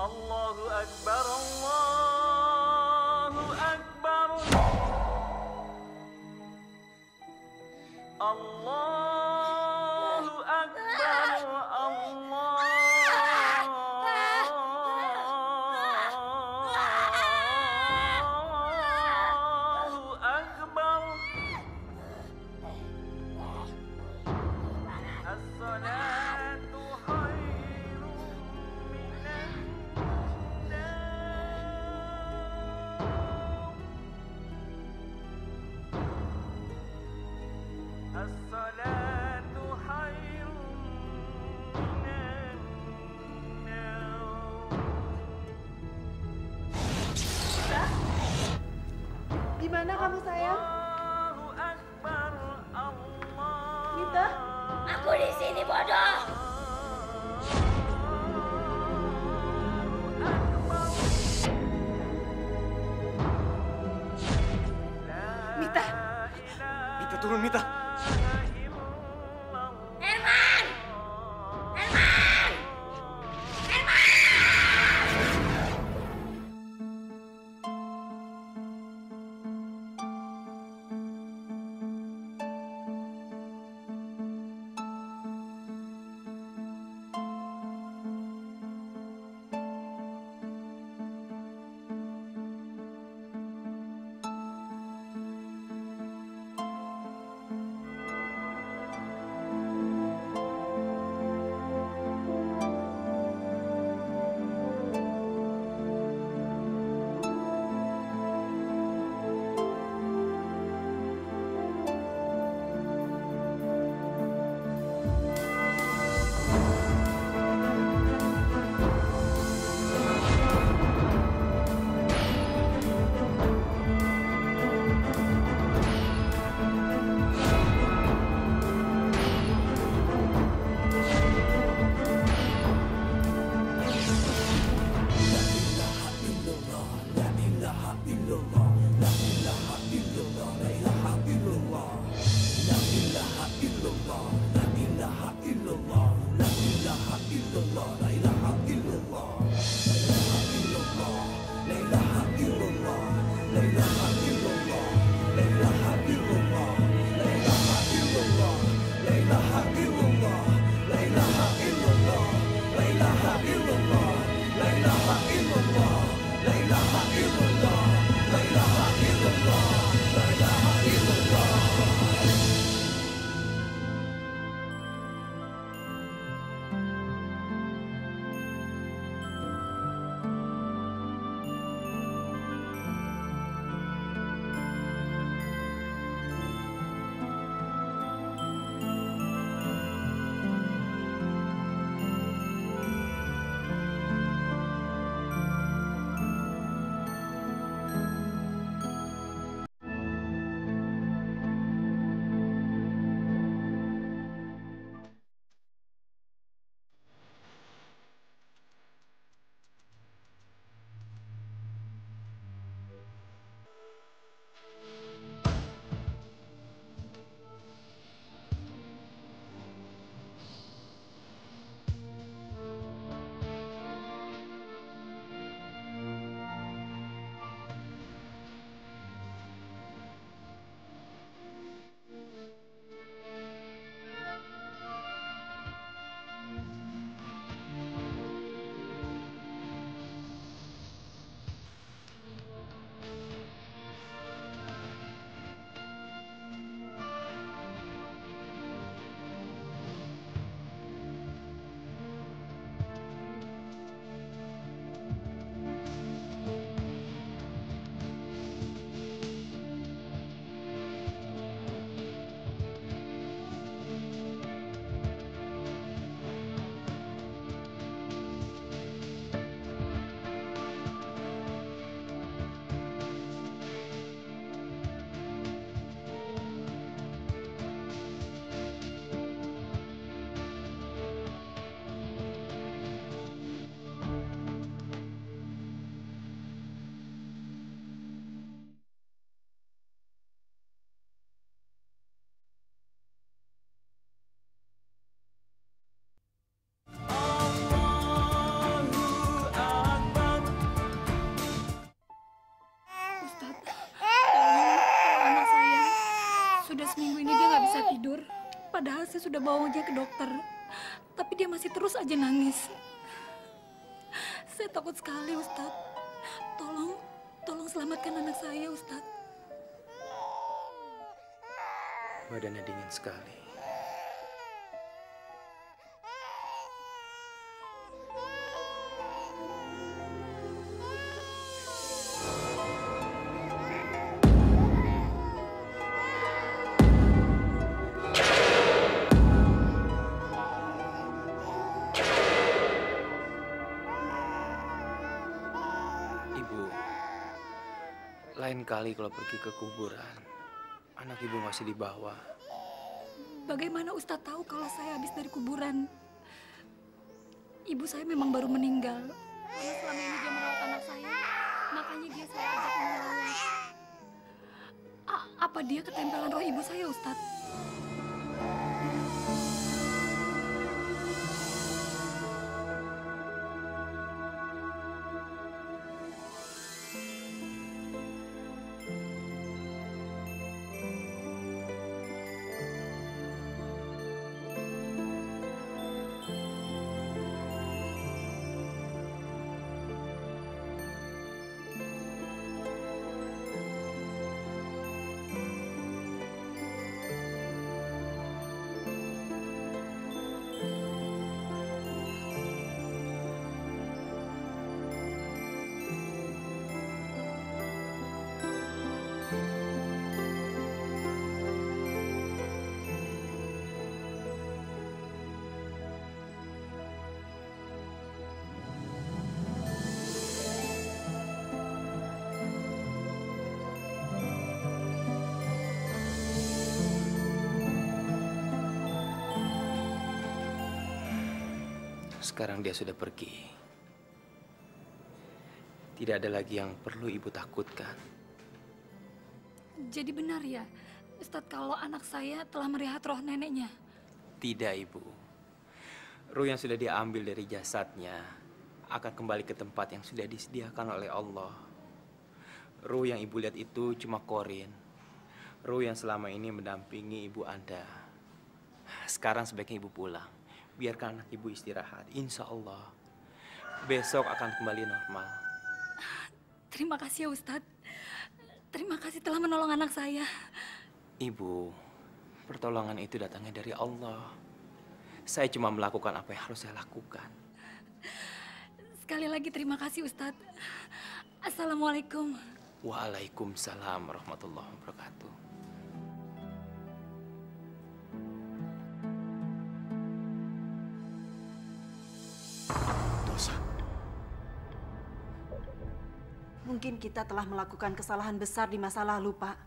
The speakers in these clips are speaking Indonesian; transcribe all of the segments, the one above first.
Allahu Akbar, Allahu Akbar, Allahu Akbar, Allahu Akbar. As-salatu khairun minan nawm. As-salatu khairun minan nawm. Gimana kamu sayang? Allahu Akbar, Allah. Mita? Aku di sini, bodoh. Mita? Mita, turun Mita. Herman! Herman! Herman! bawa dia ke dokter, tapi dia masih terus aja nangis. Saya takut sekali, Ustadz. Tolong selamatkan anak saya, Ustadz. Badannya dingin sekali. Lain kali kalau pergi ke kuburan, anak ibu masih di bawah. Bagaimana Ustadz tahu kalau saya habis dari kuburan? Ibu saya memang baru meninggal. Karena selama ini dia merawat anak saya, makanya dia saya ajak merawat. Apa dia ketempelan roh ibu saya, Ustadz? Sekarang dia sudah pergi. Tidak ada lagi yang perlu ibu takutkan. Jadi benar ya, Ustadz, kalau anak saya telah melihat roh neneknya? Tidak, ibu. Ruh yang sudah diambil dari jasadnya akan kembali ke tempat yang sudah disediakan oleh Allah. Ruh yang ibu lihat itu cuma Korin. Ruh yang selama ini mendampingi ibu Anda. Sekarang sebaiknya ibu pulang. Biarkan anak ibu istirahat. Insya Allah besok akan kembali normal. Terima kasih ya Ustadz. Terima kasih telah menolong anak saya. Ibu, pertolongan itu datangnya dari Allah. Saya cuma melakukan apa yang harus saya lakukan. Sekali lagi terima kasih Ustadz. Assalamualaikum. Waalaikumsalam warahmatullahi wabarakatuh. Dosa. Mungkin kita telah melakukan kesalahan besar di masa lalu, Pak.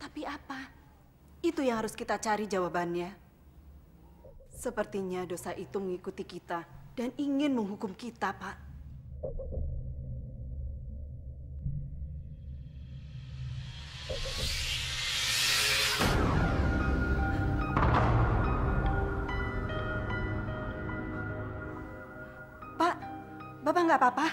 Tapi apa? Itu yang harus kita cari jawabannya. Sepertinya dosa itu mengikuti kita dan ingin menghukum kita, Pak. Pak, Bapak nggak apa-apa?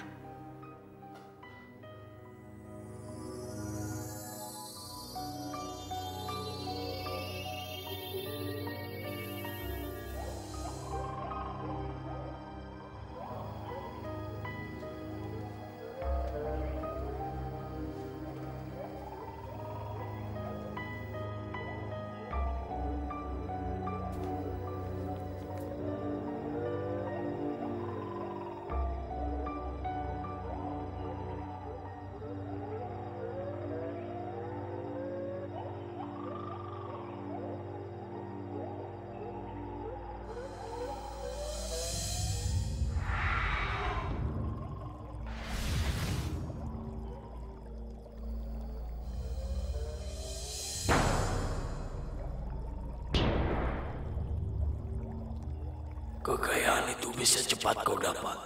Kekayaan itu bisa cepat kau dapat.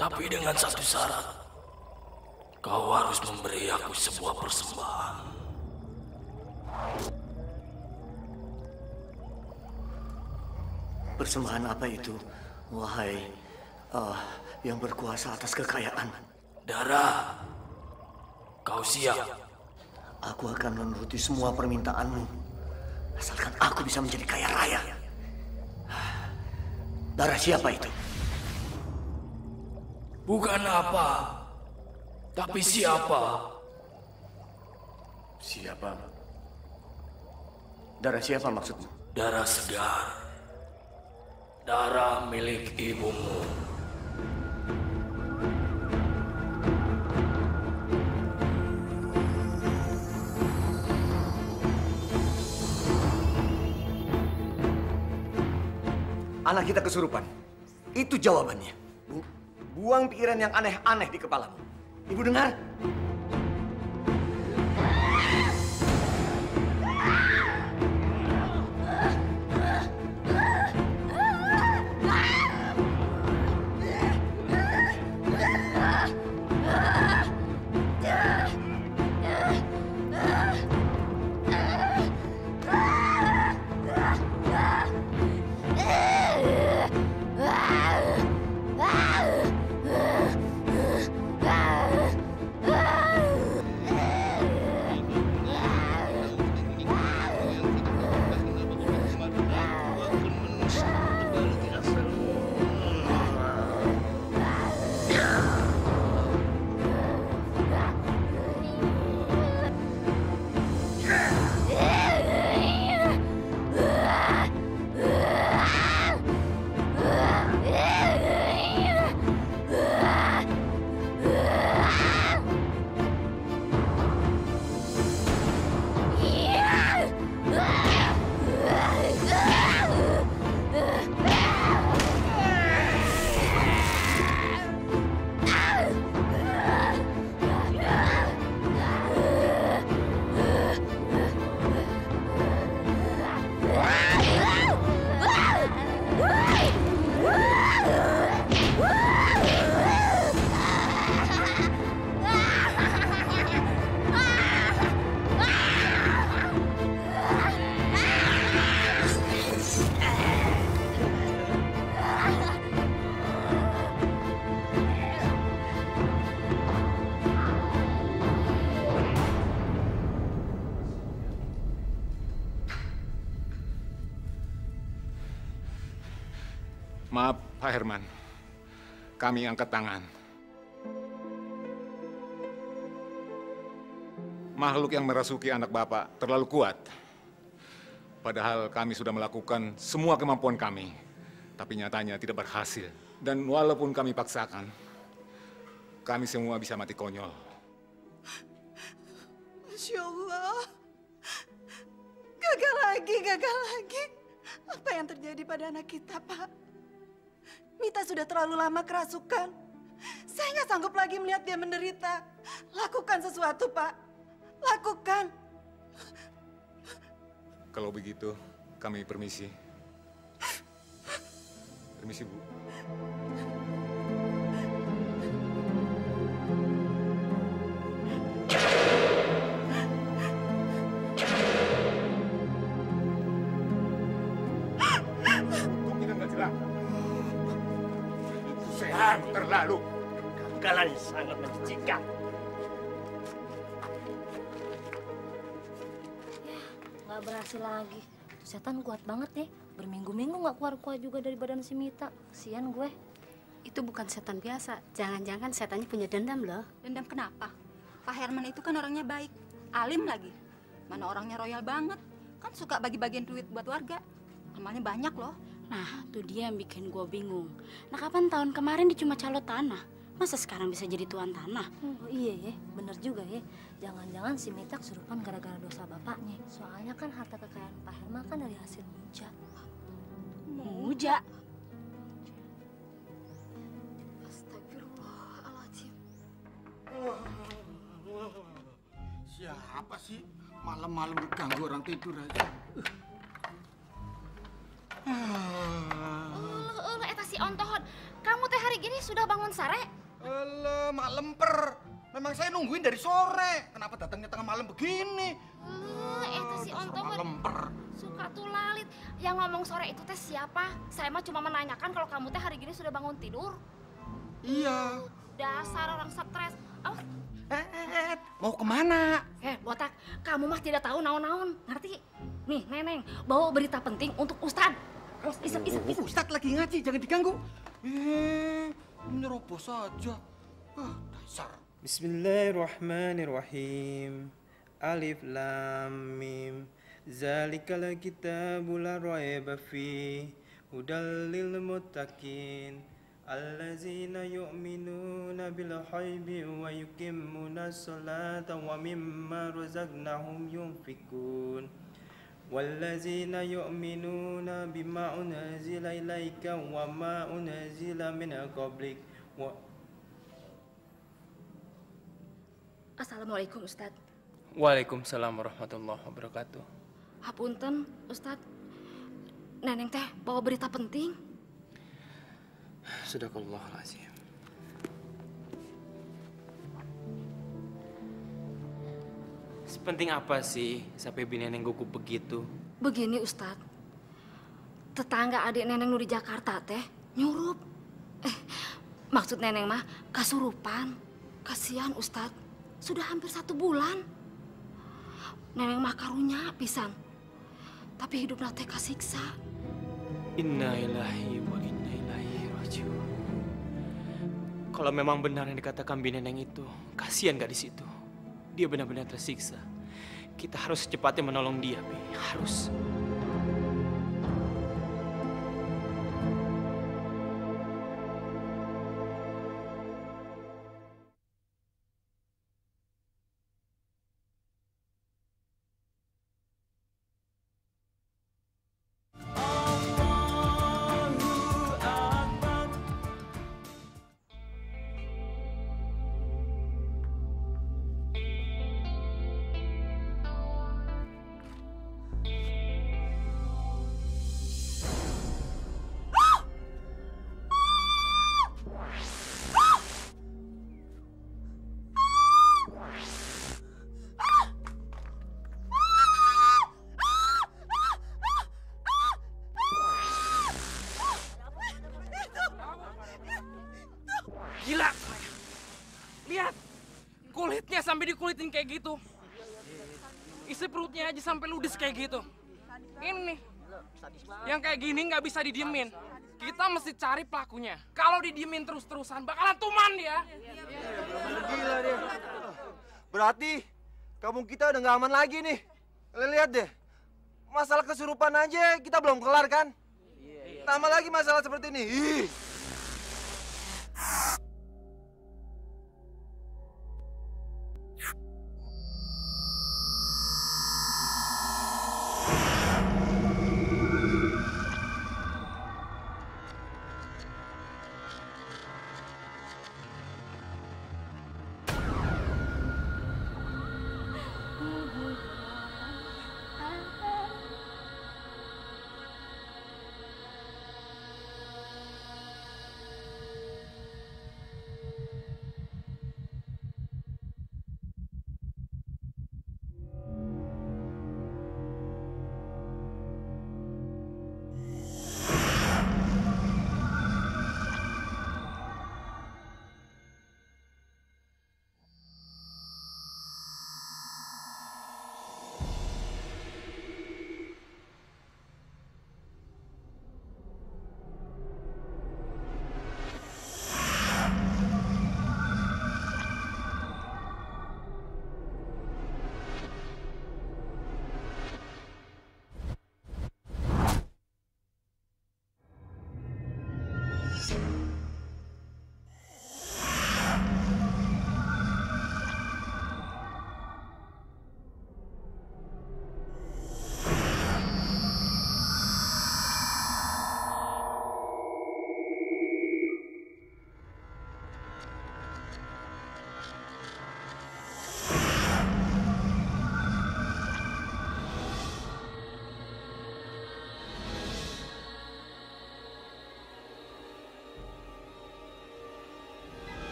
Tapi dengan satu syarat. Kau harus memberi aku sebuah persembahan. Persembahan apa itu, wahai yang berkuasa atas kekayaan? Darah, kau siap? Aku akan menuruti semua permintaanmu. Asalkan aku bisa menjadi kaya raya. Darah siapa itu? Bukan apa, tapi siapa? Siapa? Darah siapa maksudmu? Darah segar. Darah milik ibumu. Anak kita kesurupan. Itu jawabannya. Bu, buang pikiran yang aneh-aneh di kepalamu. Ibu dengar? Maaf, Pak Herman. Kami angkat tangan. Makhluk yang merasuki anak Bapak terlalu kuat. Padahal kami sudah melakukan semua kemampuan kami. Tapi nyatanya tidak berhasil. Dan walaupun kami paksakan, kami semua bisa mati konyol. Masya Allah. Gagal lagi, gagal lagi. Apa yang terjadi pada anak kita, Pak? Mita sudah terlalu lama kerasukan. Saya nggak sanggup lagi melihat dia menderita. Lakukan sesuatu, Pak. Lakukan. Kalau begitu, kami permisi. Permisi, Bu. Kok kita nggak celaka? Sehat terlalu. Kegagalan yang sangat menjijikan. Nggak berhasil lagi. Tuh setan kuat banget ya. Berminggu-minggu nggak keluar-keluar juga dari badan si Mita. Kasian gue. Itu bukan setan biasa. Jangan-jangan setannya punya dendam loh. Dendam kenapa? Pak Herman itu kan orangnya baik, alim lagi. Mana orangnya royal banget. Kan suka bagi-bagian duit buat warga. Amalnya banyak loh. Nah, tuh dia yang bikin gue bingung. Nah, kapan tahun kemarin dia cuma calo tanah? Masa sekarang bisa jadi tuan tanah? Oh, iya ya, bener juga ya. Jangan-jangan si Mita kesurupan gara-gara dosa bapaknya. Soalnya kan harta kekayaan Pak Herman kan dari hasil muja. Muja? Astagfirullahaladzim. Siapa sih malam-malam ganggu orang tidur aja? Eta si Ontohon, kamu teh hari gini sudah bangun sare? Mak lemper. Memang saya nungguin dari sore. Kenapa datangnya tengah malam begini? Eta si Ontohon lemper. suka tuh lalit. Yang ngomong sore itu teh siapa? Saya mah cuma menanyakan kalau kamu teh hari gini sudah bangun tidur. Iya. Dasar orang stres. Awas. Mau kemana? Botak, kamu mah tidak tahu naon-naon, ngerti? Nih, Neneng, bawa berita penting untuk Ustad. Awas, isep. Ustad lagi ngaji, jangan diganggu. Nyerobos saja. Dasar. Bismillahirrahmanirrahim. Alif lam mim. Zalikal kitabu la raiba fi. Hudal lil muttaqin. Allazina yu'minuna bil ghaibi wa yuqimmuna sholata wa mimma razaqnahum yunfikun. Wallazina yu'minuna bima unzila ilaika wa ma unzila min qablik. Assalamualaikum, Ustad. Waalaikumsalam warahmatullahi wabarakatuh. Hapunten, Ustad. Neneng teh bawa berita penting. Sadaqallahul-azim. Sepenting apa sih sampai bini Neneng gugup begitu? Begini, Ustad. Tetangga adik Neneng nu di Jakarta teh nyurup. Maksud Neneng mah kasurupan. Kasihan, Ustad. Sudah hampir 1 bulan. Neneng mah karunya pisan. Tapi hidupna teh kasiksa. Inna lillahi wa inna ilaihi rajiun. Kalau memang benar yang dikatakan bini Neneng itu, kasihan gak di situ? Dia benar-benar tersiksa. Kita harus secepatnya menolong dia, Bi. Harus. Gila. Lihat. Kulitnya sampai dikulitin kayak gitu. Isi perutnya aja sampai ludes kayak gitu. Ini nih. Yang kayak gini nggak bisa didiemin. Kita mesti cari pelakunya. Kalau didiemin terus-terusan bakalan tuman dia. Gila dia. Berarti kampung kita udah nggak aman lagi nih. Lihat deh. Masalah kesurupan aja kita belum kelar kan? Tambah lagi masalah seperti ini. Ih.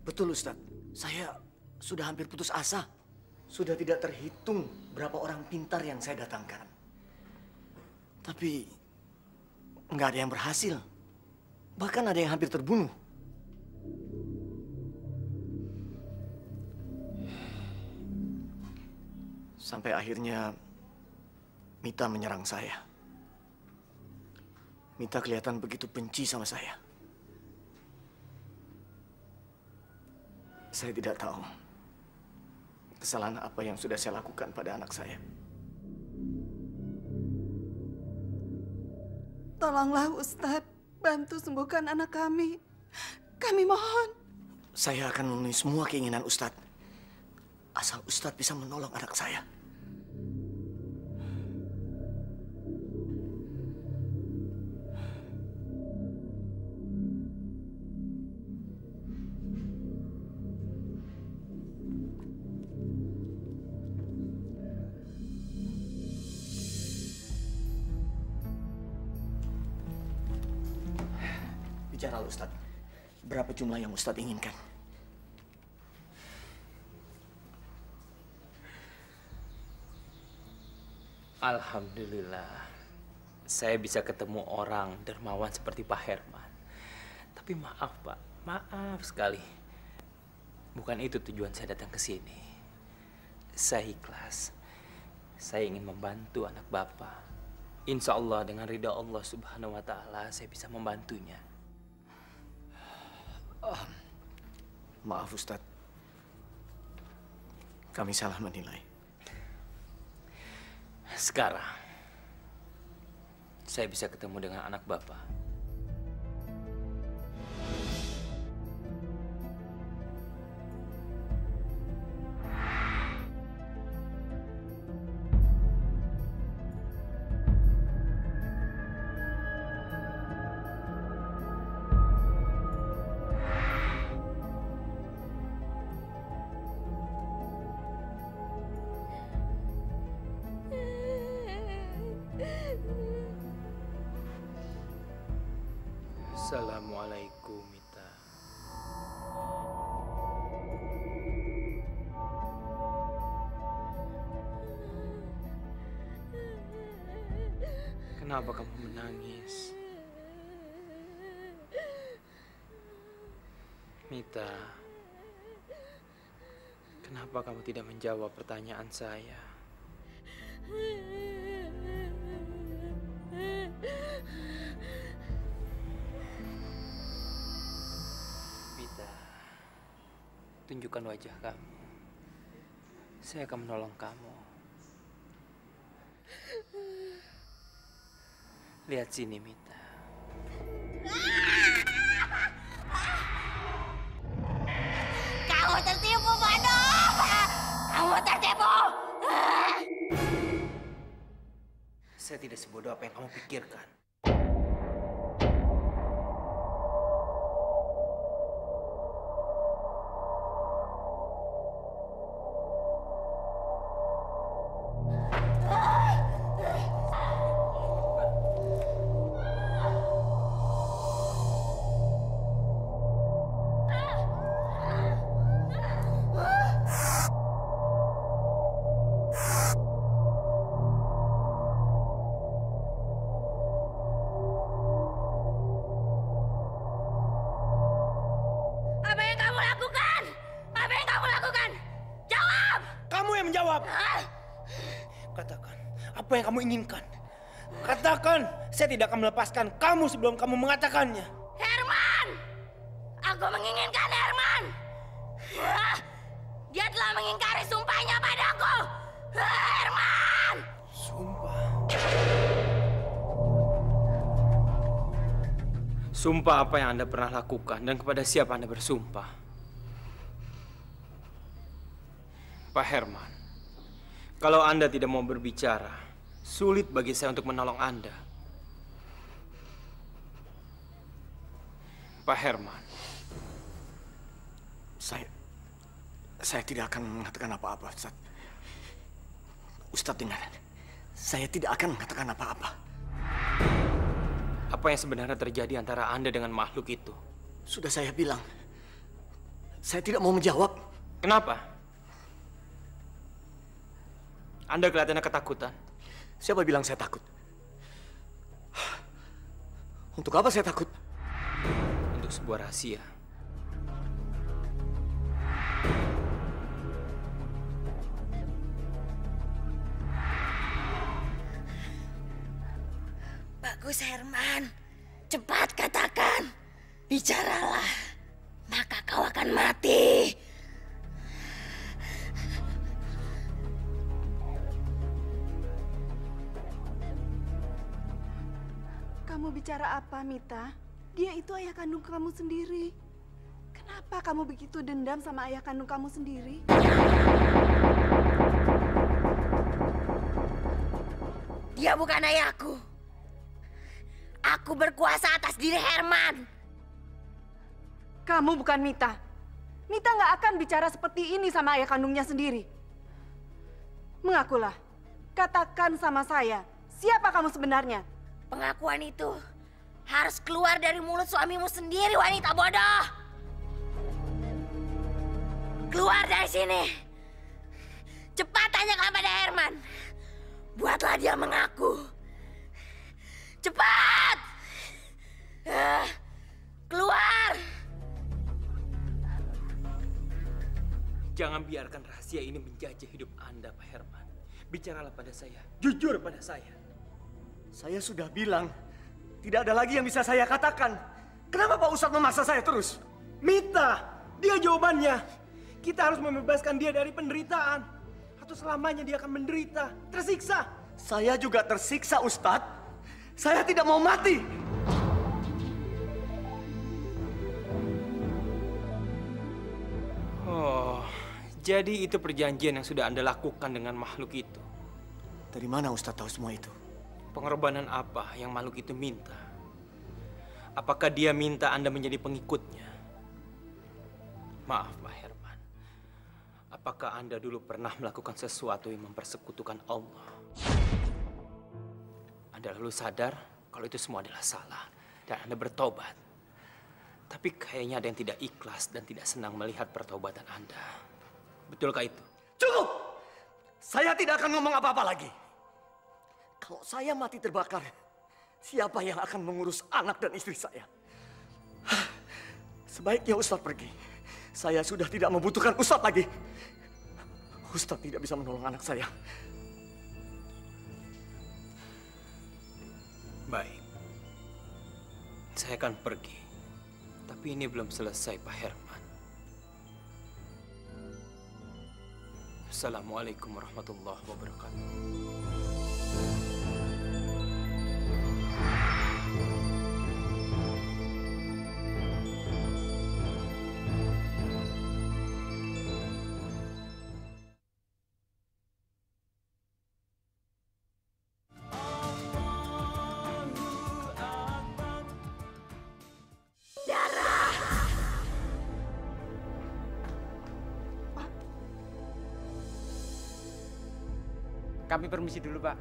Betul, Ustadz. Saya sudah hampir putus asa. Sudah tidak terhitung berapa orang pintar yang saya datangkan. Tapi nggak ada yang berhasil. Bahkan ada yang hampir terbunuh. Sampai akhirnya Mita menyerang saya. Mita kelihatan begitu benci sama saya. Saya tidak tahu kesalahan apa yang sudah saya lakukan pada anak saya. Tolonglah Ustadz, bantu sembuhkan anak kami. Kami mohon. Saya akan memenuhi semua keinginan Ustadz. Asal Ustadz bisa menolong anak saya. Bicaralah Ustadz. Berapa jumlah yang Ustadz inginkan? Alhamdulillah, saya bisa ketemu orang dermawan seperti Pak Herman. Tapi maaf Pak, maaf sekali. Bukan itu tujuan saya datang ke sini. Saya ikhlas. Saya ingin membantu anak Bapak. Insya Allah dengan ridha Allah Subhanahu wa Ta'ala saya bisa membantunya. Maaf Ustadz. Kami salah menilai. Sekarang, saya bisa ketemu dengan anak Bapak. Assalamualaikum, Mita. Kenapa kamu menangis? Mita, kenapa kamu tidak menjawab pertanyaan saya? Mita, tunjukkan wajah kamu. Saya akan menolong kamu. Lihat sini, Mita. Kamu tertipu, bodoh! Kamu tertipu! Saya tidak sebodoh apa yang kamu pikirkan. Katakan, apa yang kamu inginkan? Katakan, saya tidak akan melepaskan kamu sebelum kamu mengatakannya. Herman! Aku menginginkan Herman! Dia telah mengingkari sumpahnya padaku! Herman! Sumpah? Sumpah apa yang Anda pernah lakukan dan kepada siapa Anda bersumpah? Pak Herman, kalau Anda tidak mau berbicara, sulit bagi saya untuk menolong Anda. Pak Herman. Saya tidak akan mengatakan apa-apa, Ustaz. Ustaz dengar, saya tidak akan mengatakan apa-apa. Apa yang sebenarnya terjadi antara Anda dengan makhluk itu? Sudah saya bilang, saya tidak mau menjawab. Kenapa? Anda kelihatannya ketakutan. Siapa bilang saya takut? Untuk apa saya takut? Untuk sebuah rahasia. Bagus, Herman. Cepat katakan. Bicaralah. Maka kau akan mati. Kamu bicara apa, Mita? Dia itu ayah kandung kamu sendiri. Kenapa kamu begitu dendam sama ayah kandung kamu sendiri? Dia bukan ayahku. Aku berkuasa atas diri Herman. Kamu bukan Mita. Mita nggak akan bicara seperti ini sama ayah kandungnya sendiri. Mengakulah. Katakan sama saya, siapa kamu sebenarnya? Pengakuan itu harus keluar dari mulut suamimu sendiri, wanita bodoh. Keluar dari sini. Cepat tanyakan pada Herman. Buatlah dia mengaku. Cepat! Keluar! Jangan biarkan rahasia ini menjajah hidup Anda, Pak Herman. Bicaralah pada saya, jujur pada saya. Saya sudah bilang, tidak ada lagi yang bisa saya katakan. Kenapa Pak Ustadz memaksa saya terus? Mita, dia jawabannya. Kita harus membebaskan dia dari penderitaan. Atau selamanya dia akan menderita, tersiksa. Saya juga tersiksa, Ustadz. Saya tidak mau mati. Oh, jadi itu perjanjian yang sudah Anda lakukan dengan makhluk itu. Dari mana Ustadz tahu semua itu? Pengorbanan apa yang makhluk itu minta? Apakah dia minta Anda menjadi pengikutnya? Maaf, Pak Herman. Apakah Anda dulu pernah melakukan sesuatu yang mempersekutukan Allah? Anda lalu sadar kalau itu semua adalah salah dan Anda bertobat. Tapi kayaknya ada yang tidak ikhlas dan tidak senang melihat pertobatan Anda. Betulkah itu? Cukup! Saya tidak akan ngomong apa-apa lagi. Kalau saya mati terbakar, siapa yang akan mengurus anak dan istri saya? Sebaiknya Ustadz pergi. Saya sudah tidak membutuhkan Ustadz lagi. Ustadz tidak bisa menolong anak saya. Baik. Saya akan pergi. Tapi ini belum selesai, Pak Herman. Assalamualaikum warahmatullahi wabarakatuh. Kami permisi dulu, Pak.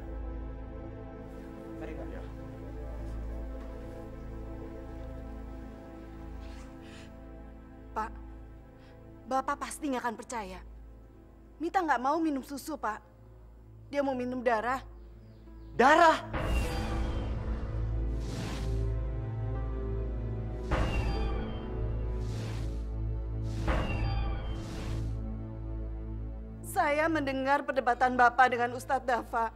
Mari, Pak. Pak, Bapak pasti nggak akan percaya. Mita nggak mau minum susu, Pak. Dia mau minum darah. Darah? Saya mendengar perdebatan Bapak dengan Ustadz Dafa.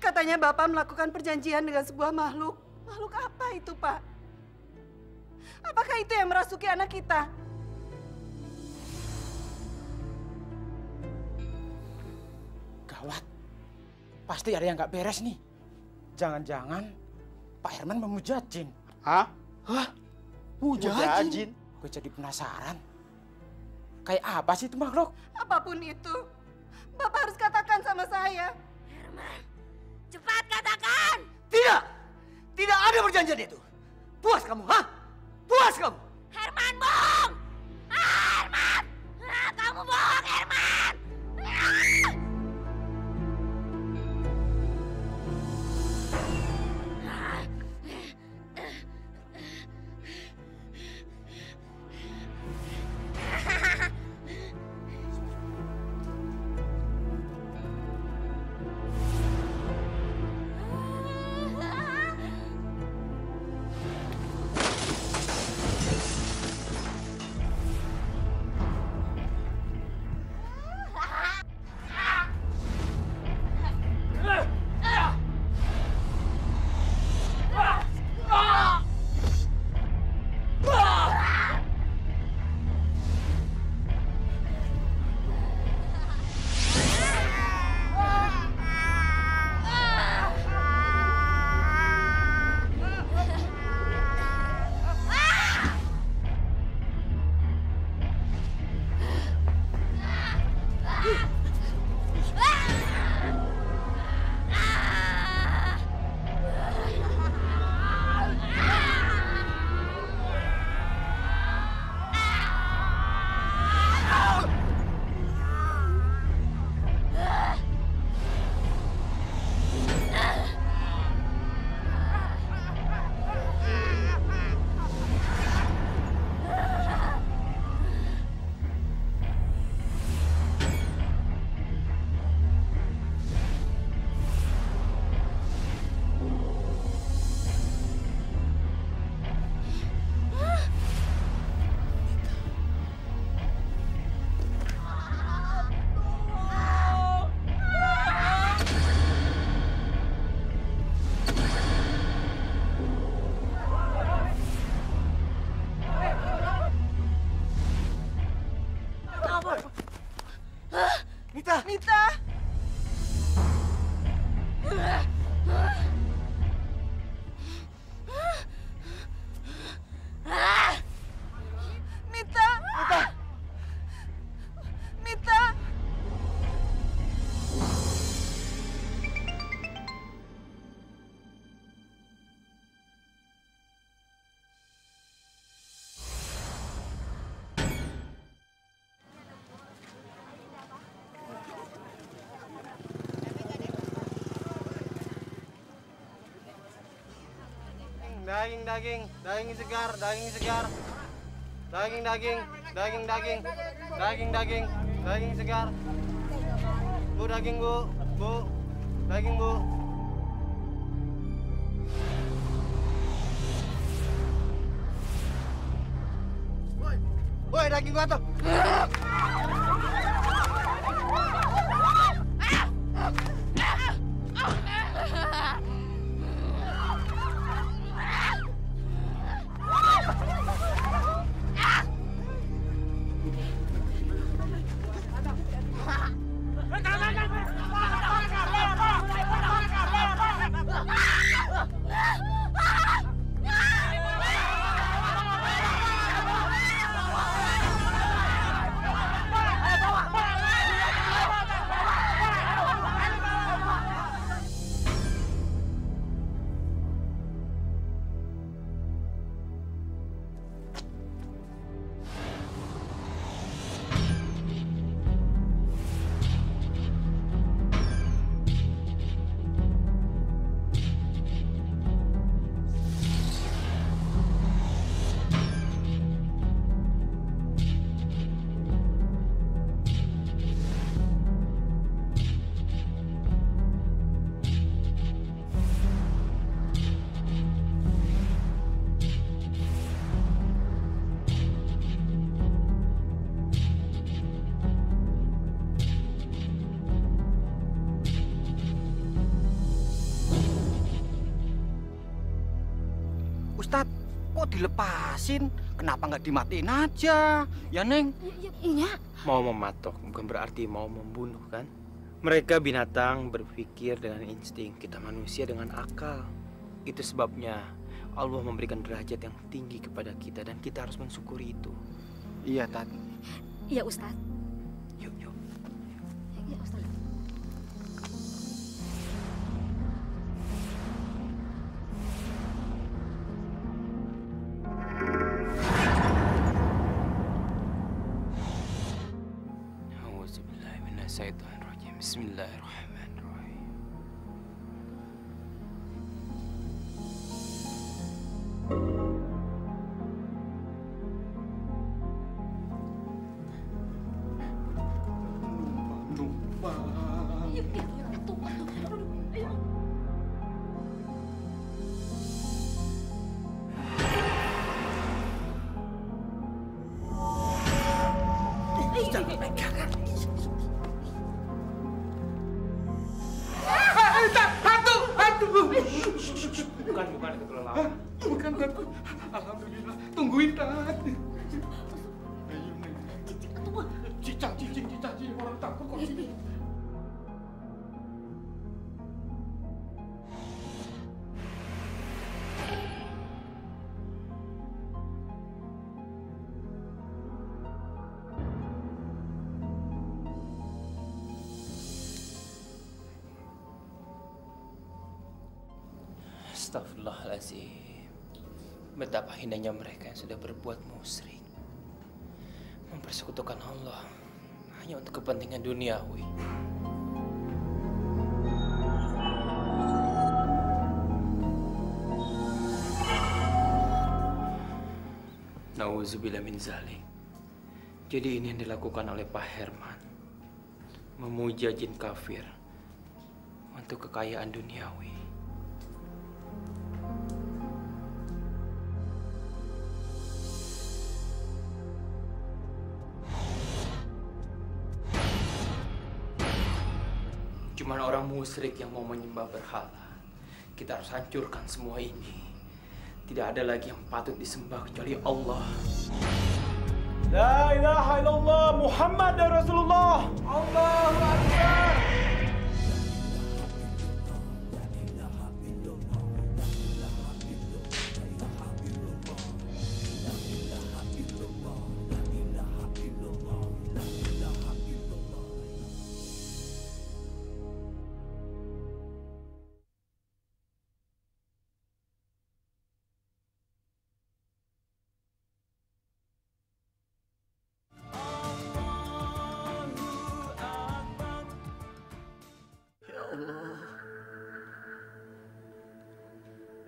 Katanya Bapak melakukan perjanjian dengan sebuah makhluk. Makhluk apa itu, Pak? Apakah itu yang merasuki anak kita? Gawat. Pasti ada yang nggak beres nih. Jangan-jangan Pak Herman memuja jin. Hah? Hah? Puja jin? Gue jadi penasaran. Kayak apa sih itu makhluk? Apapun itu, Bapak harus katakan sama saya. Herman, cepat katakan! Tidak! Tidak ada perjanjian itu. Puas kamu, ha? Puas kamu! Herman bohong! Herman! Kamu bohong, Herman! Mita! Mita! Mita! Mita! Mita! Daging segar, daging segar. Daging segar. Bu, daging bu, daging bu. Woi, daging gua tuh. Ustadz, kok dilepasin? Kenapa nggak dimatiin aja? Ya, Neng? Iya. Mau mematok bukan berarti mau membunuh, kan? Mereka binatang berpikir dengan insting, kita manusia dengan akal. Itu sebabnya Allah memberikan derajat yang tinggi kepada kita dan kita harus mensyukuri itu. Iya, Tat. Iya, Ustadz. Yuk. Iya, Ustadz. Bismillahirrahmanirrahim. Jangan pegangan. Bukan itu kelelawar. Bukan, Tat. Alhamdulillah. Tungguin, Tat. Cicak, orang takut kok sini. Astagfirullahaladzim. Betapa hinanya mereka yang sudah berbuat musyrik, mempersekutukan Allah hanya untuk kepentingan duniawi. Nauzubillah min zalik. Jadi ini yang dilakukan oleh Pak Herman, memuja jin kafir untuk kekayaan duniawi. Cuman orang musyrik yang mau menyembah berhala. Kita harus hancurkan semua ini. Tidak ada lagi yang patut disembah kecuali Allah. La ilaha illallah Muhammad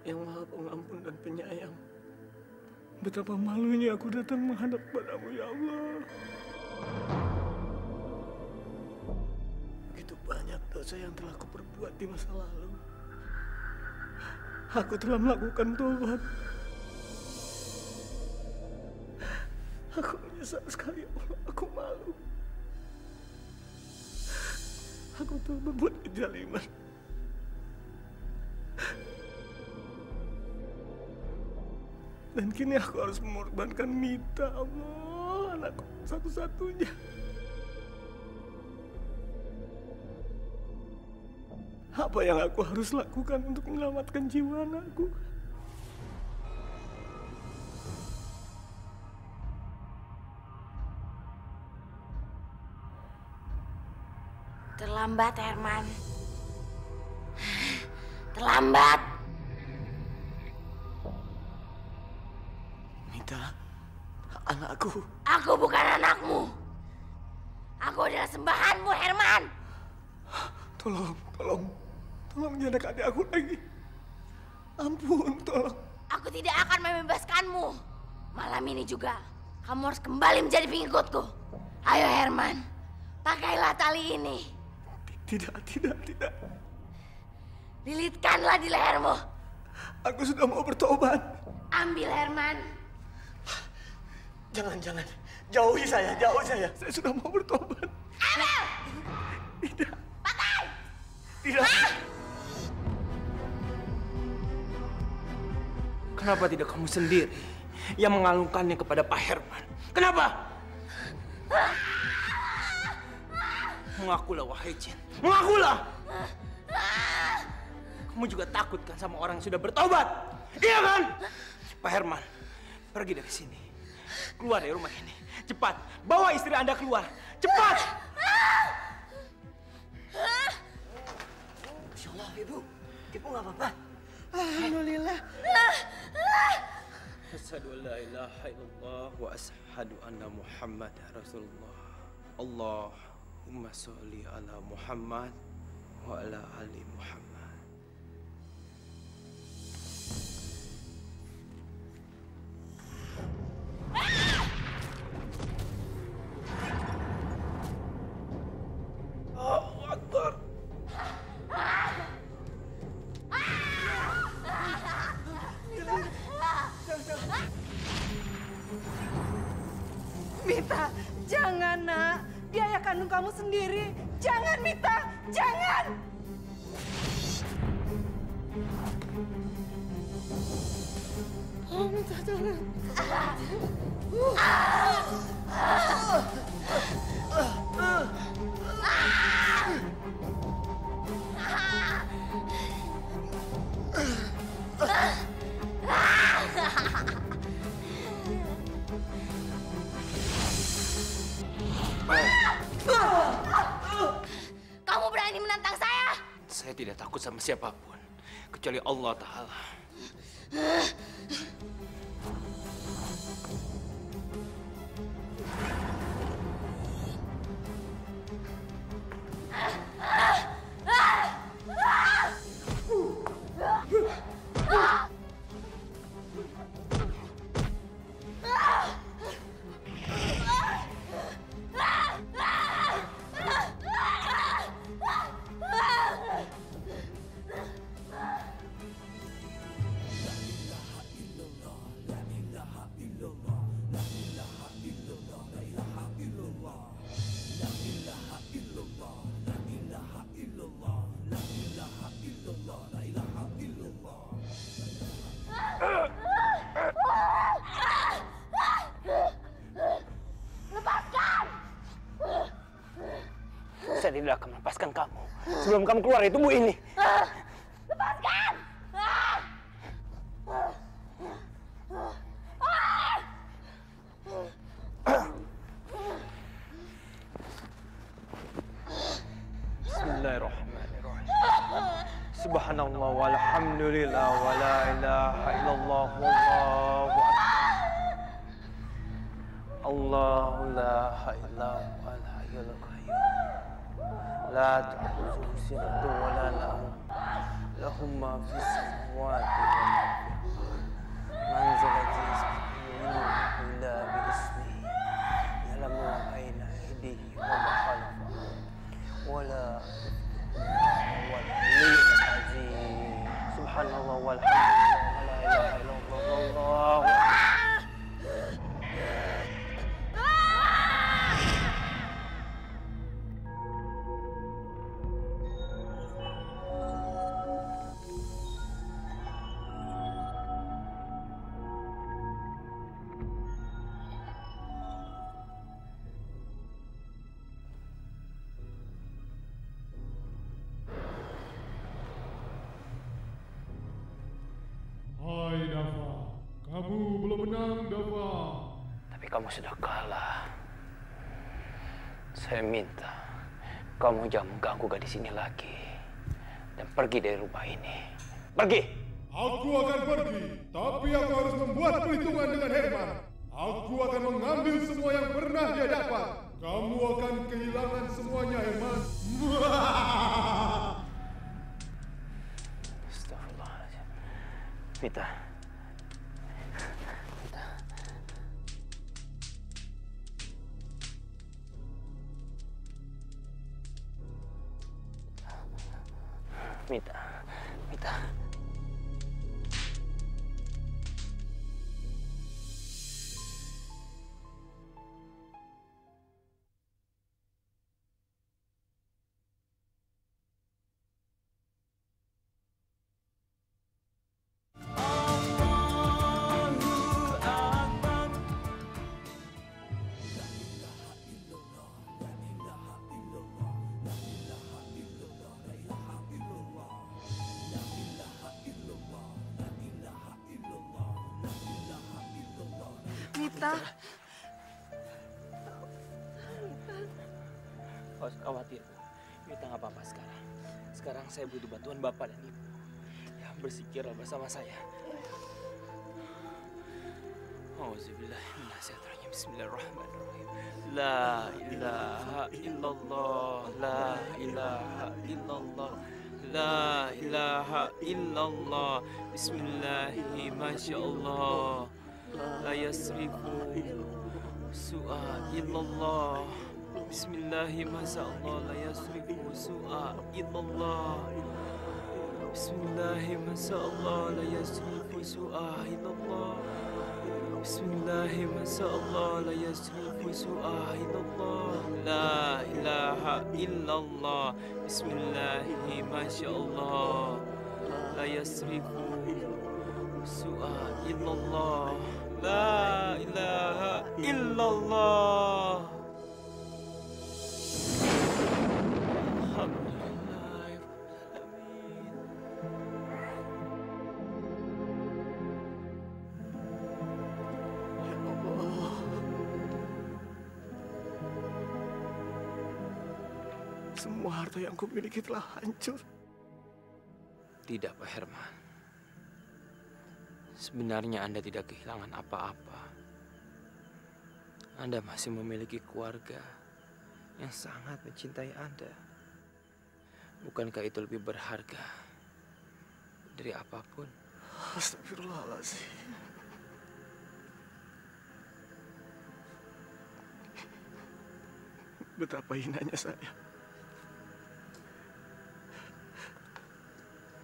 yang Maha Pengampun dan Penyayang. Betapa malunya aku datang menghadap padamu, ya Allah. Begitu banyak dosa yang telah kuperbuat di masa lalu. Aku telah melakukan tobat. Aku menyesal sekali, ya Allah. Aku malu. Aku telah berbuat kezaliman. Dan kini aku harus mengorbankan Mita, Allah, anakku satu-satunya. Apa yang aku harus lakukan untuk menyelamatkan jiwa anakku? Terlambat, Herman. Terlambat. Mita, anakku. Aku bukan anakmu. Aku adalah sembahanmu, Herman. Tolong jangan adik aku lagi. Ampun, tolong. Aku tidak akan membebaskanmu. Malam ini juga, kamu harus kembali menjadi pengikutku. Ayo, Herman. Pakailah tali ini. Tidak. Lilitkanlah di lehermu. Aku sudah mau bertobat. Ambil, Herman. Jangan. Jauhi saya. Saya sudah mau bertobat. Ambil! Tidak. Pakai! Tidak. Kenapa tidak kamu sendiri yang mengalungkannya kepada Pak Herman? Kenapa? Mengakulah, wahai jin. Mengakulah! Kamu juga takut kan sama orang yang sudah bertobat? Iya kan? Pak Herman, pergi dari sini. Keluar dari rumah ini. Cepat, bawa istri Anda keluar. Cepat! Masya Allah, Ibu. Ibu nggak apa-apa. Alhamdulillah. Asyhadu an la ilaha illallah wa asyhadu anna Muhammad Rasulullah. Allahumma sholli ala Muhammad wa ala ali Muhammad. Allahu Akbar. Mita, jangan nak. Dia ayah kandung kamu sendiri. Jangan Mita, jangan. Oh Mita, jangan. Kamu berani menantang saya? Saya tidak takut sama siapapun, kecuali Allah Ta'ala. Saya tidak akan melepaskan kamu sebelum kamu keluar dari tubuh ini. Lepaskan! Bismillahirrahmanirrahim. Subhanallah walhamdulillah wa la ilaha illallah wallahu akbar. Allahu la ilaha illallah al-hayyul qayyum. La ta'khudhuhu sinatun wa la nawm. Lahu ma fis الأموات من ذا الذي يشفع إلا بإذنه يعلم ما بين أيديهم وما خلفهم ولا هو العلي العظيم سبحان الله والحمد لله ولا إله إلا الله والله Hai Dava, kamu belum menang Dava. Tapi kamu sudah kalah. Saya minta kamu jangan mengganggu gadis ini lagi dan pergi dari rumah ini. Pergi! Aku akan pergi, tapi aku harus membuat perhitungan dengan Herman. Aku akan mengambil semua yang pernah dia dapat. Kamu akan kehilangan semuanya, Herman. Astagfirullahaladzim. Vita. Mita. Mita. Mita. Gak usah khawatir, Bu. Mita nggak apa-apa sekarang. Sekarang saya butuh bantuan Bapak dan Ibu. Ya, bersikirlah bersama saya. Auzubillahiminasyaitonirrajim. Bismillahirrahmanirrahim. La ilaha illallah. La ilaha illallah. La ilaha illallah. Bismillahi masyaallah. La yasrifu su'a illallah. Bismillahi masyaallah. La yasrifu su'a illallah. Bismillahi masyaallah. La yasrifu su'a illallah. Bismillahi masyaallah. La yasrifu su'a illallah. La ilaha illallah. Bismillahi masyaallah. La yasrifu su'a illallah. La ilaha illallah. Semua harta yang kumiliki telah hancur. Tidak, Pak Herman. Sebenarnya Anda tidak kehilangan apa-apa. Anda masih memiliki keluarga yang sangat mencintai Anda. Bukankah itu lebih berharga dari apapun? Astagfirullahaladzim. Betapa hinanya saya.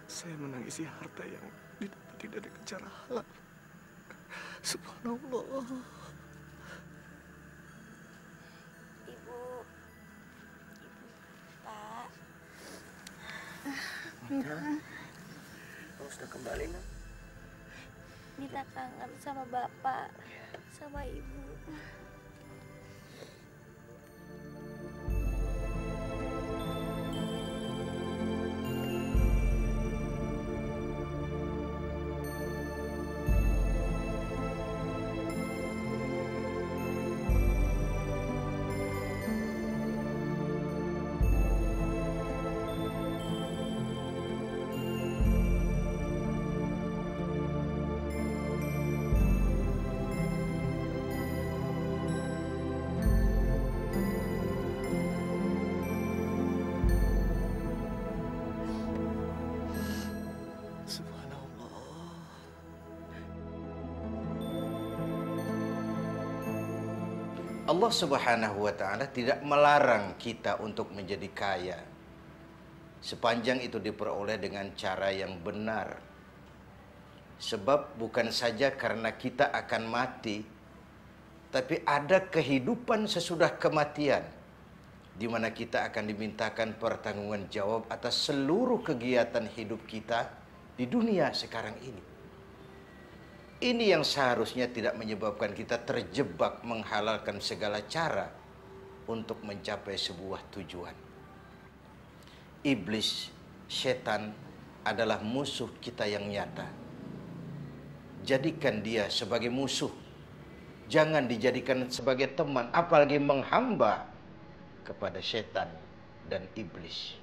Saya menangisi harta yang didapati dari cara halal. Subhanallah. Ibu, Pak. Mita, kamu sudah kembali, Nak? Mita kangen sama Bapak, sama Ibu. Allah Subhanahu wa Ta'ala tidak melarang kita untuk menjadi kaya, sepanjang itu diperoleh dengan cara yang benar. Sebab bukan saja karena kita akan mati, tapi ada kehidupan sesudah kematian, di mana kita akan dimintakan pertanggungjawaban jawab atas seluruh kegiatan hidup kita di dunia sekarang ini. Ini yang seharusnya tidak menyebabkan kita terjebak menghalalkan segala cara untuk mencapai sebuah tujuan. Iblis, setan adalah musuh kita yang nyata. Jadikan dia sebagai musuh. Jangan dijadikan sebagai teman, apalagi menghamba kepada setan dan iblis.